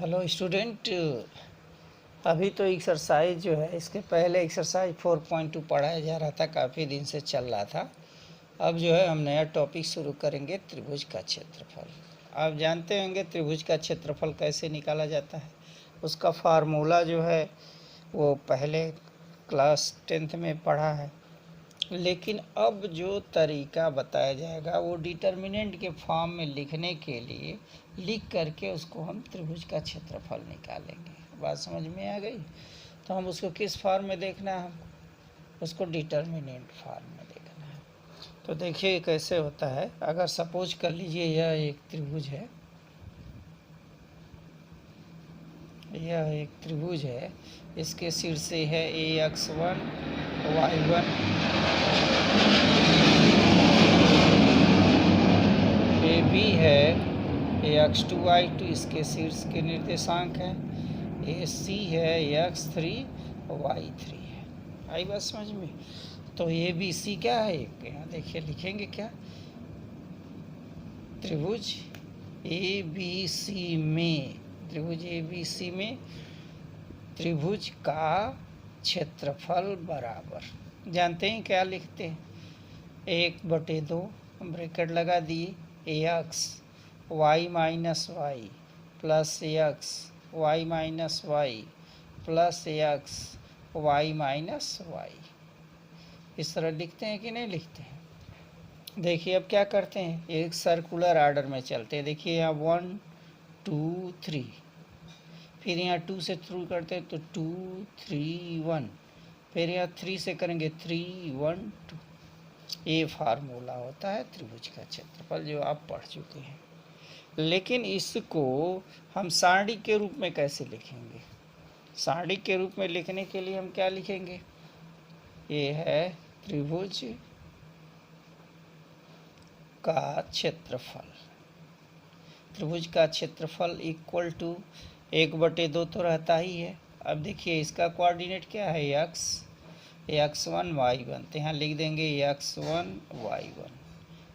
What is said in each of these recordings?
Hello student. अभी तो exercise जो है, इसके पहले एक्सरसाइज 4.2 पढ़ाया जा रहा था, काफ़ी दिन से चल रहा था। अब जो है हम नया टॉपिक शुरू करेंगे, त्रिभुज का क्षेत्रफल। आप जानते होंगे त्रिभुज का क्षेत्रफल कैसे निकाला जाता है। उसका फार्मूला जो है वो पहले क्लास 10th में पढ़ा है, लेकिन अब जो तरीका बताया जाएगा वो डिटर्मिनेंट के फॉर्म में लिखने के लिए लिख करके उसको हम त्रिभुज का क्षेत्रफल निकालेंगे। बात समझ में आ गई? तो हम उसको किस फॉर्म में देखना है? हमको उसको डिटर्मिनेंट फॉर्म में देखना है। तो देखिए कैसे होता है। अगर सपोज कर लीजिए यह एक त्रिभुज है, यह एक त्रिभुज है, इसके शीर्षे है AX1 Y1 AB है AX2 Y2, इसके शीर्ष के निर्देशांक हैं। AC है AX3 Y3 है। आई बात समझ में? तो ABC क्या है? यहाँ देखिए लिखेंगे क्या, त्रिभुज ABC में, त्रिभुज ABC में त्रिभुज का क्षेत्रफल बराबर, जानते हैं क्या लिखते हैं? 1/2 ब्रैकेट लगा दिए, AX Y minus y plus AX Y minus y plus AX Y minus y. इस तरह लिखते हैं कि नहीं लिखते हैं? देखिए अब क्या करते हैं, एक सर्कुलर आर्डर में चलते हैं। देखिए यहाँ 1 2 3, फिर यहाँ 2 से थ्रू करते हैं तो 2 3 1, फिर यहाँ 3 से करेंगे 3 1 2। ये फार्मूला होता है त्रिभुज का क्षेत्रफल, जो आप पढ़ चुके हैं। लेकिन इसको हम सारणी के रूप में कैसे लिखेंगे? सारणी के रूप में लिखने के लिए हम क्या लिखेंगे? ये है त्रिभुज का क्षेत्रफल। त्रिभुज का क्षेत्रफल इक्वल टू 1/2 तो रहता ही है। अब देखिए इसका कोऑर्डिनेट क्या है, x1 y1, तो यहाँ लिख देंगे x1 y1।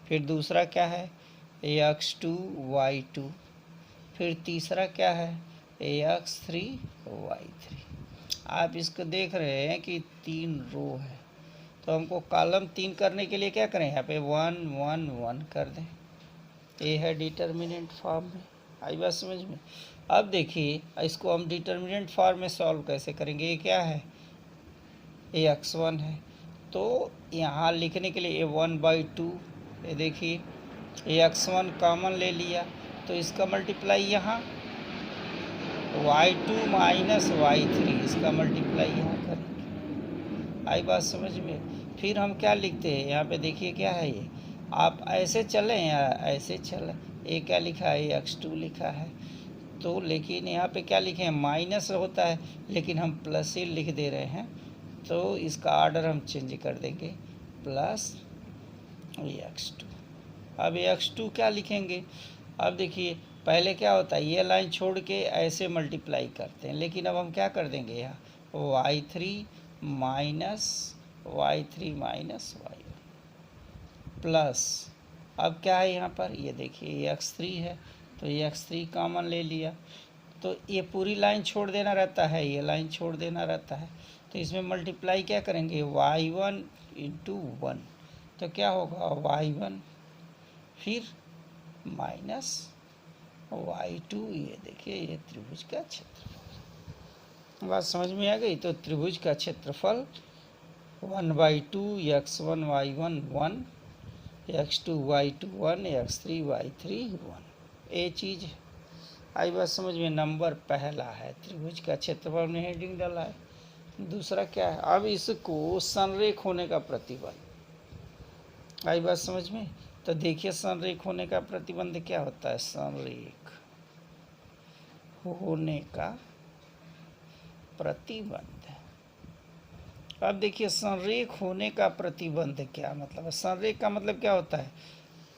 फिर दूसरा क्या है, x2 y2। फिर तीसरा क्या है, x3 y3। आप इसको देख रहे हैं कि 3 रो है, तो हमको कॉलम 3 करने के लिए क्या करें, यहाँ पे 1 1 1 कर दें। ये है डिटर्मिनेंट फॉर्म में। आई बात समझ में? अब देखिए इसको हम डिटर्मिनेंट फॉर्म में सॉल्व कैसे करेंगे। ये क्या है, ये x1 है, तो यहाँ लिखने के लिए ये 1/2, ये देखिए ये x1 कॉमन ले लिया, तो इसका मल्टीप्लाई यहाँ y2 माइनस y3, इसका मल्टीप्लाई यहाँ करेंगे। आई बात समझ में? फिर हम क्या लिखते हैं, यहाँ पे देखिए क्या है, ये आप ऐसे चलें या ऐसे चलें। ये क्या लिखा है, x2 लिखा है, तो लेकिन यहाँ पे क्या लिखे हैं, माइनस होता है, लेकिन हम प्लस ही लिख दे रहे हैं, तो इसका ऑर्डर हम चेंज कर देंगे, प्लस x2। अब x2 क्या लिखेंगे? अब देखिए पहले क्या होता है, ये लाइन छोड़ के ऐसे मल्टीप्लाई करते हैं, लेकिन अब हम क्या कर देंगे, यहाँ y3 minus y3 minus y1 plus, अब क्या है यहाँ पर, ये देखिए ये x3 है, तो ये x3 कॉमन ले लिया, तो ये पूरी लाइन छोड़ देना रहता है, ये लाइन छोड़ देना रहता है, तो इसमें मल्टीप्लाई क्या करेंगे, y1 इंटू 1, तो क्या होगा y1 फिर माइनस y2। ये देखिए ये त्रिभुज का क्षेत्रफल। बात समझ में आ गई? तो त्रिभुज का क्षेत्रफल 1/2 x1 y1 1, x2 y2 1, x3 y3 1। ये चीज़ आई बात समझ में? नंबर पहला है त्रिभुज का क्षेत्रफल में हेडिंग डाला है। दूसरा क्या है, अब इसको संरेख होने का प्रतिबंध। आई बात समझ में? तो देखिए संरेख होने का प्रतिबंध क्या होता है, संरेख होने का प्रतिबंध। अब देखिए संरेख होने का प्रतिबंध क्या मतलब है। संरेख का मतलब क्या होता है,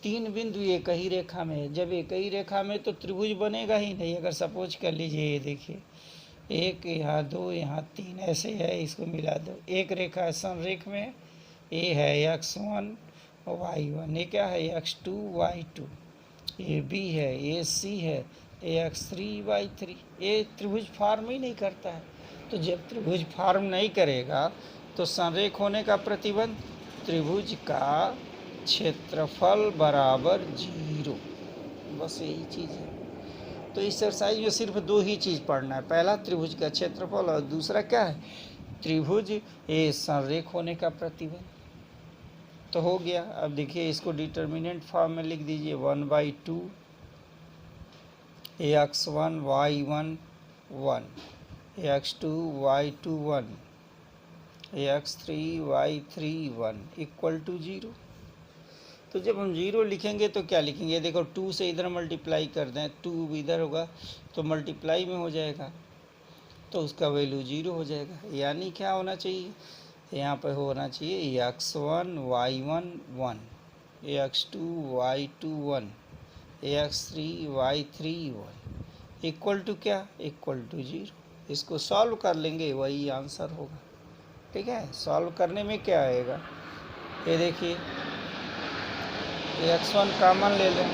3 बिंदु एक ही रेखा में है। जब एक ही रेखा में तो त्रिभुज बनेगा ही नहीं। अगर सपोज कर लीजिए ये देखिए, 1 यहाँ 2 यहाँ 3 ऐसे है, इसको मिला दो, एक रेखा है संरेख में। ये है x1 y1, ये क्या है x2 y2, ये B है, ये C है, ax3y3। ये त्रिभुज फॉर्म ही नहीं करता है। तो जब त्रिभुज फॉर्म नहीं करेगा तो संरेख होने का प्रतिबंध, त्रिभुज का क्षेत्रफल बराबर 0। बस यही चीज़ है। तो इस एक्सरसाइज में सिर्फ दो ही चीज़ पढ़ना है, पहला त्रिभुज का क्षेत्रफल और दूसरा क्या है, त्रिभुज ये संरेख होने का प्रतिबंध। तो हो गया। अब देखिए इसको डिटर्मिनेंट फॉर्म में लिख दीजिए, 1/2 ax1 y1 1 ax2 y2 1 ax3 y3 1 equal to 0। तो जब हम 0 लिखेंगे तो क्या लिखेंगे, देखो 2 से इधर मल्टीप्लाई कर दें, 2 इधर होगा तो मल्टीप्लाई में हो जाएगा, तो उसका वैल्यू 0 हो जाएगा। यानी क्या होना चाहिए, यहाँ पर होना चाहिए x1 y1 1 ax2 y2 1 ax3 y3 1 equal to क्या, इक्वल टू 0। इसको सॉल्व कर लेंगे वही आंसर होगा। ठीक है, सॉल्व करने में क्या आएगा, ये देखिए x1 कॉमन ले लें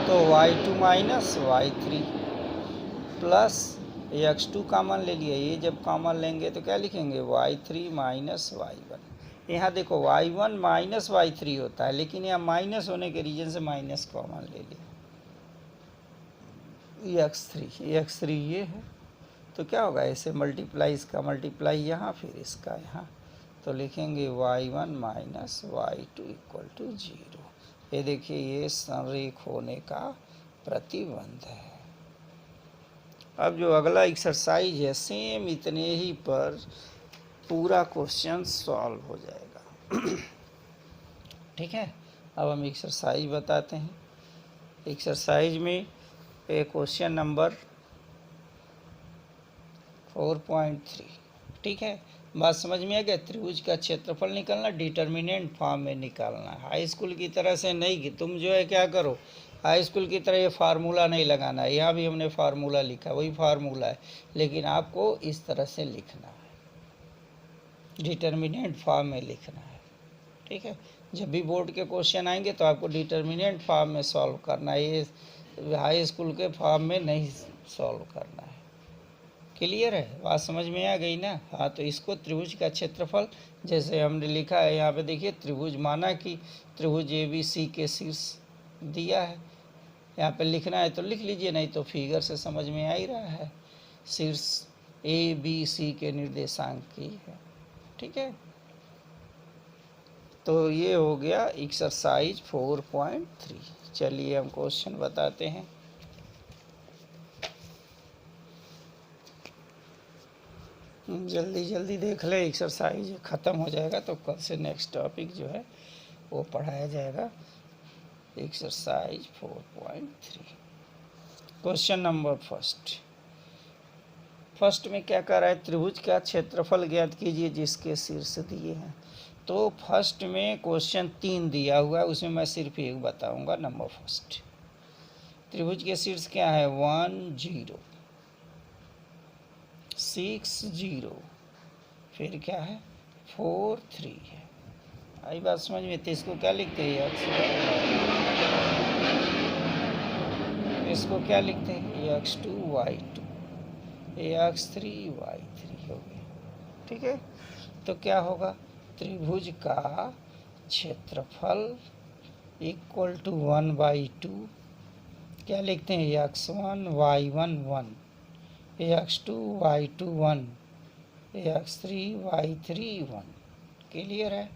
तो y2 minus y3 plus x2 common ले लिया, ये जब कॉमन लेंगे तो क्या लिखेंगे y3 माइनस y1। यहाँ देखो y1 माइनस y3 होता है, लेकिन यहाँ माइनस होने के रीजन से माइनस कॉमन ले लिया, x3 ये है। तो क्या होगा, ऐसे मल्टीप्लाई, इसका मल्टीप्लाई यहाँ, फिर इसका यहाँ, तो लिखेंगे y1 minus y2 equal to 0। ये देखिए ये संरेख होने का प्रतिबंध है। अब जो अगला एक्सरसाइज है सेम इतने ही पर पूरा क्वेश्चन सॉल्व हो जाएगा। ठीक है, अब हम एक्सरसाइज बताते हैं। एक्सरसाइज में क्वेश्चन नंबर 4.3। ठीक है, बात समझ में आ गया। त्रिभुज का क्षेत्रफल निकालना, डिटर्मिनेंट फॉर्म में निकालना। हाई स्कूल की तरह से नहीं कि तुम जो है क्या करो, हाई स्कूल की तरह ये फार्मूला नहीं लगाना है। यहाँ भी हमने फार्मूला लिखा, वही फार्मूला है, लेकिन आपको इस तरह से लिखना है, डिटर्मिनेंट फॉर्म में लिखना है। ठीक है, जब भी बोर्ड के क्वेश्चन आएंगे तो आपको डिटर्मिनेंट फॉर्म में सॉल्व करना है, ये हाई स्कूल के फॉर्म में नहीं सॉल्व करना है। क्लियर है, बात समझ में आ गई ना। हाँ, तो इसको त्रिभुज का क्षेत्रफल जैसे हमने लिखा है यहाँ पे देखिए, त्रिभुज माना कि त्रिभुज ABC के शीर्ष दिया है, यहाँ पे लिखना है तो लिख लीजिए, नहीं तो फिगर से समझ में आ ही रहा है, शीर्ष ABC के निर्देशांक की है। ठीक है, तो ये हो गया एक्सरसाइज 4.3। चलिए हम क्वेश्चन बताते हैं। जल्दी जल्दी देख ले, एक्सरसाइज ख़त्म हो जाएगा तो कल से नेक्स्ट टॉपिक जो है वो पढ़ाया जाएगा। एक्सरसाइज 4.3 क्वेश्चन नंबर फर्स्ट में क्या कर रहा है, त्रिभुज का क्षेत्रफल ज्ञात कीजिए जिसके शीर्ष दिए हैं। तो फर्स्ट में क्वेश्चन 3 दिया हुआ है, उसमें मैं सिर्फ एक बताऊंगा। नंबर फर्स्ट, त्रिभुज के शीर्ष क्या है, 1 0 6 0, फिर क्या है 4 3 है। आई बात समझ में। तो इसको क्या लिखते हैं, इसको क्या लिखते हैं, x2 y2 x3 y3 हो गया। ठीक है, तो क्या होगा, त्रिभुज का क्षेत्रफल इक्वल टू 1/2, क्या लिखते हैं, x1 y1 1 x2 y2 1 x3 y3 1। Clear है।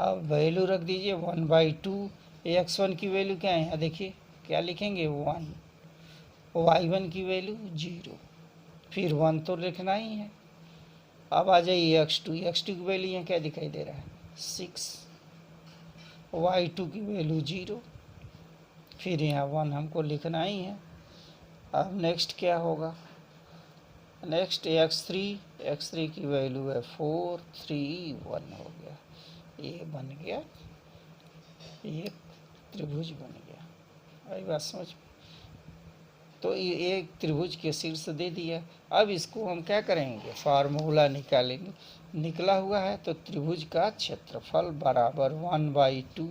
अब वैल्यू रख दीजिए 1/2, x1 की वैल्यू क्या है, यहाँ देखिए क्या लिखेंगे 1, y1 की वैल्यू 0, फिर 1 तो लिखना ही है। अब आ जाइए x2 की वैल्यू यहाँ क्या दिखाई दे रहा है 6, y2 की वैल्यू 0, फिर यहाँ 1 हमको लिखना ही है। अब नेक्स्ट क्या होगा, नेक्स्ट x3 की वैल्यू है 4 3 1 हो गया, ये बन गया, ये त्रिभुज बन गया। आई बात समझ में। तो ये एक त्रिभुज के शीर्ष दे दिया। अब इसको हम क्या करेंगे, फार्मूला निकालेंगे। निकला हुआ है तो त्रिभुज का क्षेत्रफल बराबर 1/2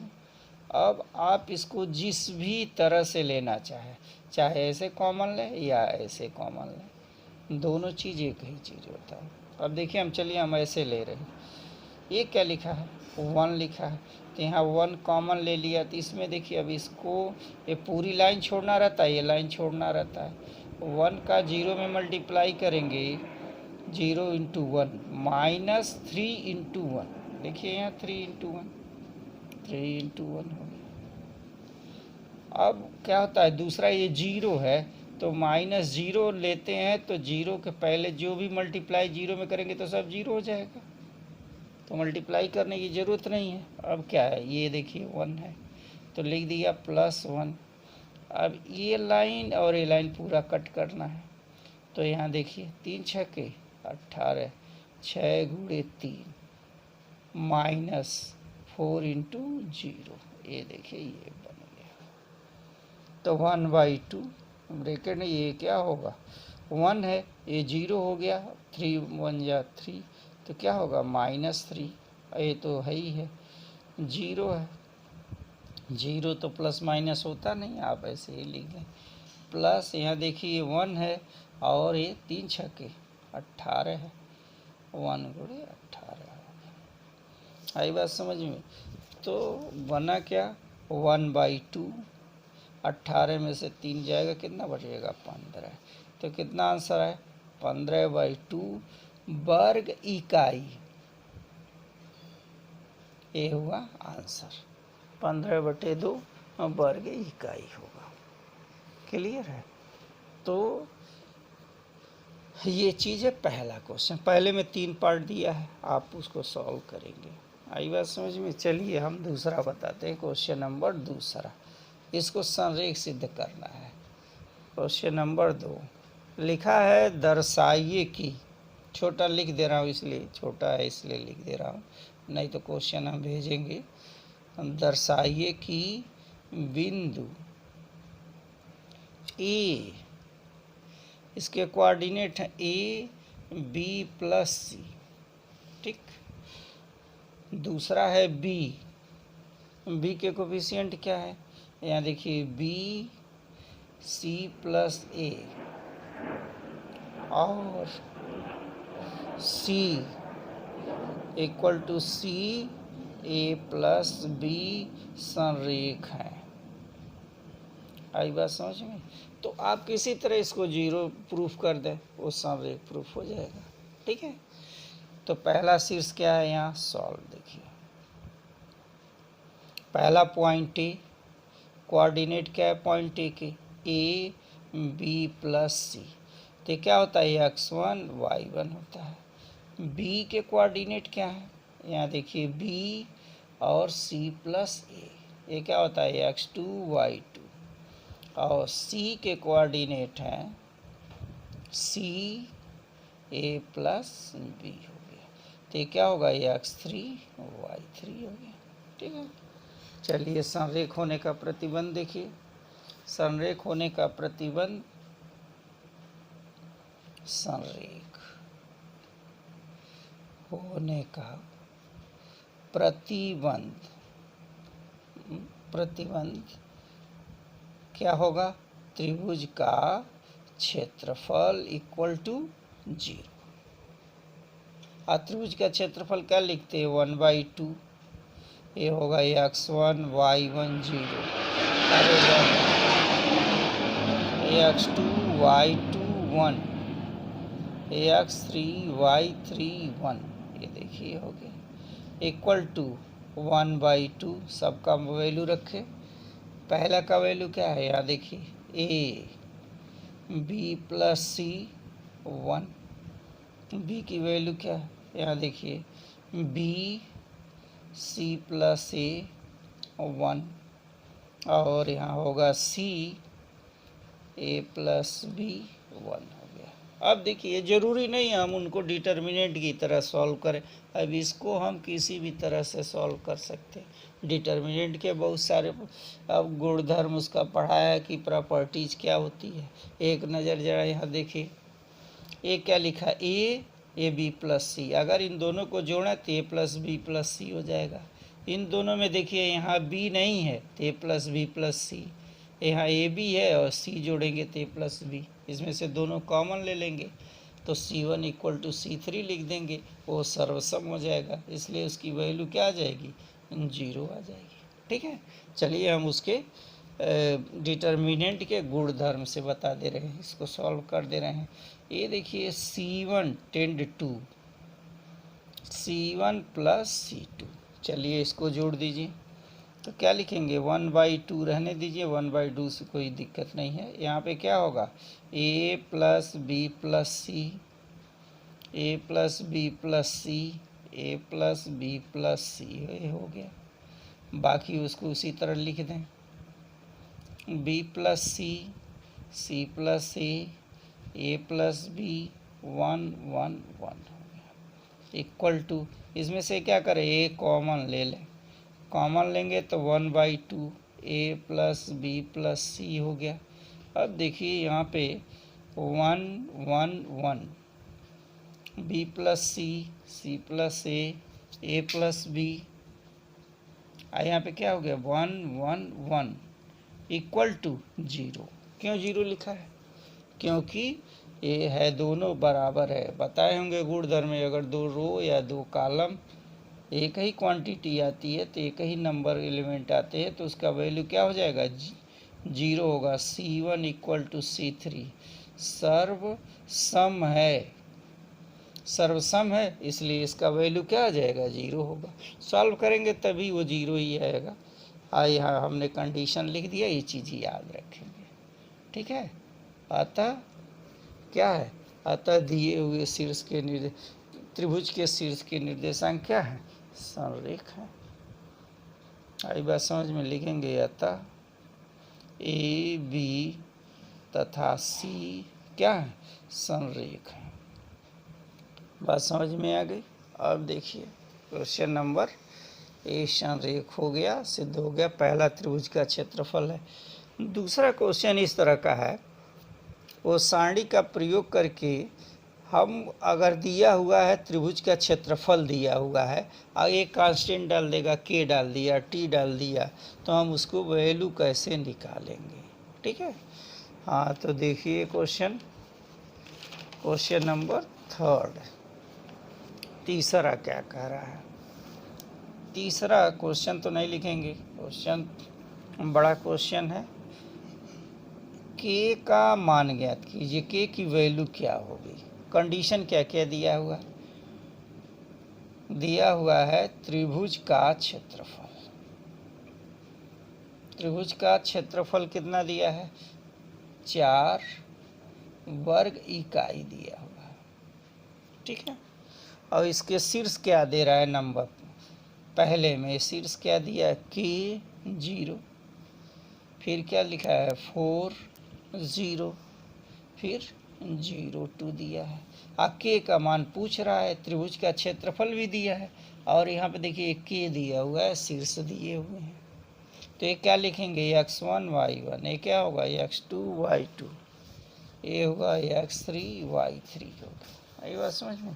अब आप इसको जिस भी तरह से लेना चाहे ऐसे कॉमन लें या ऐसे कॉमन लें, दोनों चीज़ एक ही चीज़ होता है। अब देखिए हम ऐसे ले रहे हैं, ये क्या लिखा है 1 लिखा है, तो यहाँ 1 कॉमन ले लिया, तो इसमें देखिए अब इसको ये पूरी लाइन छोड़ना रहता है, ये लाइन छोड़ना रहता है। 1 का 0 में मल्टीप्लाई करेंगे, 0 इंटू 1 -3 इंटू 1, देखिए यहाँ 3 इंटू 1, 3 इंटू 1 हो गया। अब क्या होता है, दूसरा ये 0 है तो -0 लेते हैं, तो 0 के पहले जो भी मल्टीप्लाई 0 में करेंगे तो सब 0 हो जाएगा, तो मल्टीप्लाई करने की ज़रूरत नहीं है। अब क्या है, ये देखिए 1 है तो लिख दिया +1। अब ये लाइन और ये लाइन पूरा कट करना है, तो यहाँ देखिए 3 छक्के 18, 6 गुणे 3 -4 इंटू 0, ये देखिए ये बन गया। तो 1/2 ब्रैकेट में ये क्या होगा 1 है, ये 0 हो गया, 3 1 जा 3, तो क्या होगा -3, ये तो है ही है, 0 है, 0 तो प्लस माइनस होता नहीं, आप ऐसे ही लिख दें प्लस, यहाँ देखिए 1 है और ये 3 छक्के 18 है, 1 गुणे 18 आई बात समझ में। तो बना क्या 1/2, 18 में से 3 जाएगा, कितना बचेगा 15, तो कितना आंसर है 15/2 वर्ग इकाई, ये हुआ आंसर 15/2 वर्ग इकाई होगा। क्लियर है। तो ये चीज़ है पहला क्वेश्चन, पहले में 3 पार्ट दिया है, आप उसको सॉल्व करेंगे, आई बात समझ में। चलिए हम दूसरा बताते हैं, क्वेश्चन नंबर दूसरा, इसको संरेख सिद्ध करना है। क्वेश्चन नंबर 2 लिखा है दर्शाइए कि, छोटा लिख दे रहा हूँ इसलिए, छोटा है इसलिए लिख दे रहा हूँ, नहीं तो क्वेश्चन हम भेजेंगे। दर्शाइए कि बिंदु ए, इसके कोऑर्डिनेट हैं ए बी प्लस सी, ठीक। दूसरा है बी, बी के कोफिशिएंट क्या है, यहाँ देखिए बी सी प्लस ए और C equal to C A plus B संरेख है, आई बात समझ में। तो आप किसी तरह इसको 0 प्रूफ कर दें, वो संरेख प्रूफ हो जाएगा, ठीक है। तो पहला शीर्ष क्या है, यहाँ सॉल्व देखिए, पहला पॉइंट ए, कोऑर्डिनेट क्या है पॉइंट ए के, ए बी प्लस सी, तो क्या होता है x1 y1 होता है। बी के कोऑर्डिनेट क्या है, यहाँ देखिए बी और सी प्लस ए, ये क्या होता है x2 y2, और सी के कोऑर्डिनेट हैं सी ए प्लस बी हो गया, तो ये क्या होगा x3 y3 हो गया, ठीक है। चलिए संरेख होने का प्रतिबंध देखिए, संरेख होने का प्रतिबंध, संरेख होने का प्रतिबंध, प्रतिबंध क्या होगा, त्रिभुज का क्षेत्रफल इक्वल टू 0। त्रिभुज का क्षेत्रफल क्या लिखते हैं 1/2, ये होगा x1 y1 0, x2 y2 1, x3 y3 1, ये देखिए हो गया, इक्वल टू 1/2, सबका वैल्यू रखे। पहला का वैल्यू क्या है, यहाँ देखिए A B plus C 1, B की वैल्यू क्या है, यहाँ देखिए बी सी प्लस ए 1, और यहाँ होगा सी ए प्लस बी 1 हो गया। अब देखिए ज़रूरी नहीं हम उनको डिटर्मिनेंट की तरह सॉल्व करें, अब इसको हम किसी भी तरह से सॉल्व कर सकते हैं। डिटर्मिनेंट के बहुत सारे अब गुणधर्म उसका पढ़ाया कि प्रॉपर्टीज क्या होती है, एक नज़र जरा यहाँ देखिए, ए क्या लिखा ए बी प्लस सी, अगर इन दोनों को जोड़ा तो ए प्लस बी प्लस सी हो जाएगा, इन दोनों में देखिए यहाँ बी नहीं है तो ए प्लस बी प्लस सी, यहाँ ए बी है और सी जोड़ेंगे तो ए प्लस बी, इसमें से दोनों कॉमन ले लेंगे तो C1 इक्वल टू C3 लिख देंगे, वो सर्वसम हो जाएगा, इसलिए उसकी वैल्यू क्या आ जाएगी, 0 आ जाएगी। ठीक है, चलिए हम उसके डिटर्मिनेंट के गुणधर्म से बता दे रहे हैं, इसको सॉल्व कर दे रहे हैं। ये देखिए C1 tend to C1 plus C2, चलिए इसको जोड़ दीजिए तो क्या लिखेंगे 1/2, रहने दीजिए 1/2 से कोई दिक्कत नहीं है। यहाँ पे क्या होगा a plus B plus C, A plus B plus C, A plus B plus C, ये हो गया। बाकी उसको उसी तरह लिख दें, B plus C, C plus A plus B, 1 1 1 हो गया इक्वल टू, इसमें से क्या करें ए कॉमन ले लें, कॉमन लेंगे तो 1/2 ए प्लस बी प्लस सी हो गया। अब देखिए यहाँ पे 1 1 1, B plus C, C plus A plus B, यहाँ पे क्या हो गया 1 1 1 इक्वल टू 0। क्यों 0 लिखा है, क्योंकि ये है दोनों बराबर है। बताए होंगे गुणधर्म में अगर दो रो या दो कॉलम एक ही क्वांटिटी आती है तो एक ही नंबर एलिमेंट आते हैं तो उसका वैल्यू क्या हो जाएगा 0 होगा। C1 इक्वल टू C3 सर्वसम है, सर्वसम है, इसलिए इसका वैल्यू क्या आ जाएगा 0 होगा। सॉल्व करेंगे तभी वो 0 ही आएगा। यहाँ हमने कंडीशन लिख दिया, ये चीज़ याद रखेंगे। ठीक है, अतः क्या है, अतः दिए हुए शीर्ष के त्रिभुज के शीर्ष के निर्देशांक क्या है, संरेख है। आई बात समझ में, लिखेंगे अतः ए बी तथा सी क्या है, संरेख है। बात समझ में आ गई। अब देखिए क्वेश्चन नंबर ए संरेख हो गया, सिद्ध हो गया, पहला त्रिभुज का क्षेत्रफल है। दूसरा क्वेश्चन इस तरह का है, वो सारणी का प्रयोग करके हम अगर दिया हुआ है त्रिभुज का क्षेत्रफल दिया हुआ है और एक कांस्टेंट डाल देगा, के डाल दिया, टी डाल दिया, तो हम उसको वैल्यू कैसे निकालेंगे। ठीक है, हाँ तो देखिए क्वेश्चन नंबर 3, तीसरा क्या कह रहा है। तीसरा क्वेश्चन तो नहीं लिखेंगे, क्वेश्चन बड़ा क्वेश्चन है। के का मान ज्ञात कीजिए, के की वैल्यू क्या होगी। कंडीशन क्या क्या दिया हुआ है, दिया हुआ है त्रिभुज का क्षेत्रफल। त्रिभुज का क्षेत्रफल कितना दिया है, 4 वर्ग इकाई दिया हुआ है। ठीक है, और इसके शीर्ष क्या दे रहा है नंबर, पहले में शीर्ष क्या दिया है के 0, फिर क्या लिखा है 4 0, फिर 0 2 दिया है। के का मान पूछ रहा है, त्रिभुज का क्षेत्रफल भी दिया है और यहाँ पे देखिए के दिया हुआ है, शीर्ष दिए हुए हैं। तो ये क्या लिखेंगे x1 y1, ये क्या होगा x2 y2, ये होगा x3 y3 होगा। आई बात समझ में,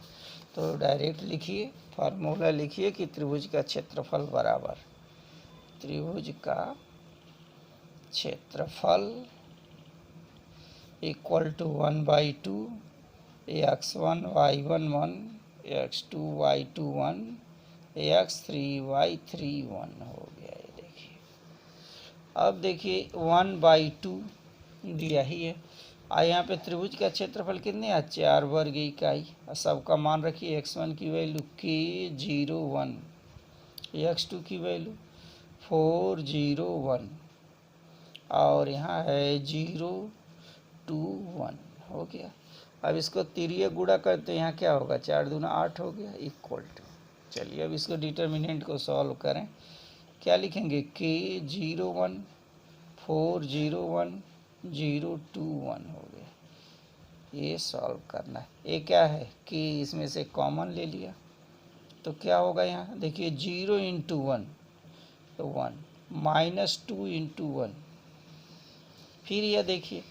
तो डायरेक्ट लिखिए, फार्मूला लिखिए कि त्रिभुज का क्षेत्रफल बराबर त्रिभुज का क्षेत्रफल equal to 1/2 x1 y1 1, x2 y2 1, x3 y3 1 हो गया। ये देखिए, अब देखिए 1/2 दिया ही है, यहाँ पे त्रिभुज का क्षेत्रफल कितने है 4 वर्ग इकाई। सबका मान रखिए, x1 की वैल्यू के 0 1, x2 की वैल्यू 4 0 1 और यहाँ है 0 2 1 हो गया। अब इसको तिरिय गुणा करते हैं, यहाँ क्या होगा 4 दूना 8 हो गया इक्वल टू। चलिए अब इसको डिटर्मिनेंट को सॉल्व करें, क्या लिखेंगे के 0 1 4 0 1 0 2 1 हो गया। ये सॉल्व करना है, ये क्या है कि इसमें से कॉमन ले लिया तो क्या होगा, यहाँ देखिए 0 × 1 तो 1, -2 × 1, फिर यह देखिए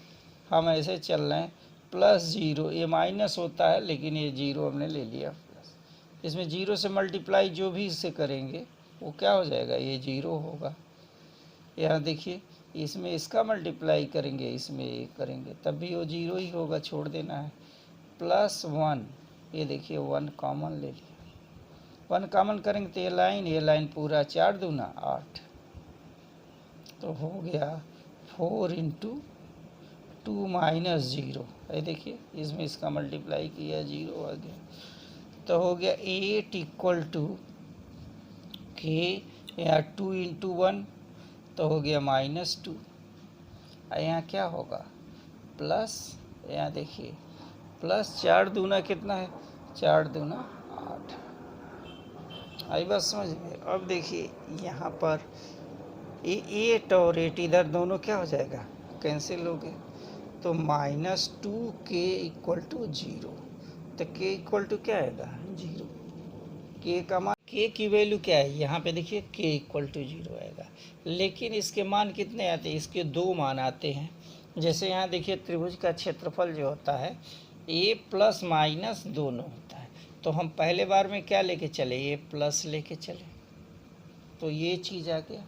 हम ऐसे चल रहे हैं +0, ये माइनस होता है लेकिन ये 0 हमने ले लिया प्लस, इसमें 0 से मल्टीप्लाई जो भी इससे करेंगे वो क्या हो जाएगा, ये 0 होगा। यहाँ देखिए इसमें इसका मल्टीप्लाई करेंगे, इसमें ये करेंगे, तब भी वो 0 ही होगा, छोड़ देना है। +1, ये देखिए 1 कॉमन ले लिया, 1 कॉमन करेंगे तो ये लाइन पूरा 4 दूना 8, तो हो गया 4 × 2 - 0। ये देखिए इसमें इसका मल्टीप्लाई किया 0 आ गया, तो हो गया 8 = k, यहाँ 2 × 1 तो हो गया -2। यहाँ क्या होगा प्लस, यहाँ देखिए +4 दूना कितना है, 4 दूना 8। आई बात समझ में। अब देखिए यहाँ पर 8 और 8 इधर दोनों क्या हो जाएगा, कैंसिल हो गए, तो -2k = 0। तो k = क्या आएगा, 0। k का मान, k की वैल्यू क्या है, यहाँ पे देखिए k = 0 आएगा, लेकिन इसके मान कितने आते हैं, इसके 2 मान आते हैं। जैसे यहाँ देखिए त्रिभुज का क्षेत्रफल जो होता है a ± दोनों होता है, तो हम पहले बार में क्या लेके चले, ये प्लस लेके चले, तो ये चीज़ आ गया।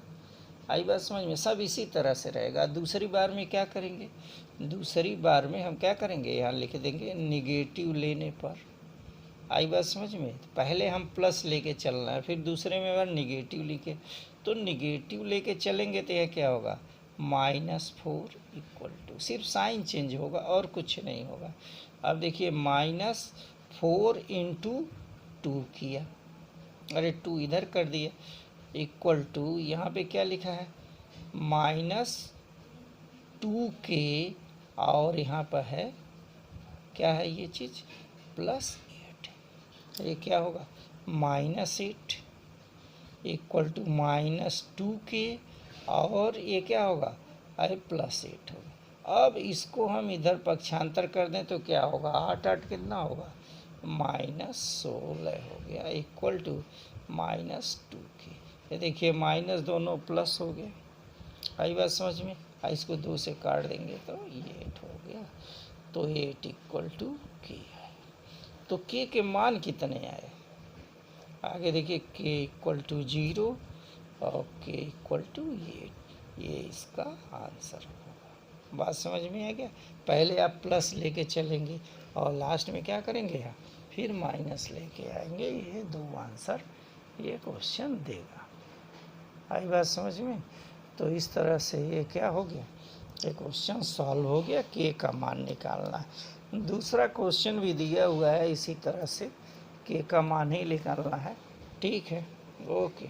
आई बात समझ में। सब इसी तरह से रहेगा। दूसरी बार में क्या करेंगे, दूसरी बार में हम क्या करेंगे, यहाँ लिख देंगे निगेटिव लेने पर। आई बात समझ में। पहले हम प्लस लेके चलना है, फिर दूसरे में बार निगेटिव लिखे, तो निगेटिव लेके चलेंगे तो यह क्या होगा, -4 = सिर्फ साइन चेंज होगा और कुछ नहीं होगा। अब देखिए -4 × 2 किया, अरे 2 इधर कर दिया, = यहाँ पे क्या लिखा है -2k, और यहाँ पर है क्या है ये चीज़ +8, ये क्या होगा -8 = -2k, और ये क्या होगा, अरे +8 होगा। अब इसको हम इधर पक्षांतर कर दें तो क्या होगा, 8 8 कितना होगा, -16 हो गया, = -2k। ये देखिए माइनस दोनों प्लस हो गए। आई बात समझ में। इसको 2 से काट देंगे तो ये 8 हो गया, तो 8 = k है। तो k के मान कितने आए, आगे देखिए k = 0 और k = 8, ये इसका आंसर होगा। बात समझ में आ गया। पहले आप प्लस लेके चलेंगे और लास्ट में क्या करेंगे, फिर माइनस लेके आएंगे, ये 2 आंसर ये क्वेश्चन देगा। आई बात समझ में। तो इस तरह से ये क्या हो गया, ये क्वेश्चन सॉल्व हो गया, k का मान निकालना है। दूसरा क्वेश्चन भी दिया हुआ है इसी तरह से, k का मान ही निकालना है। ठीक है, ओके।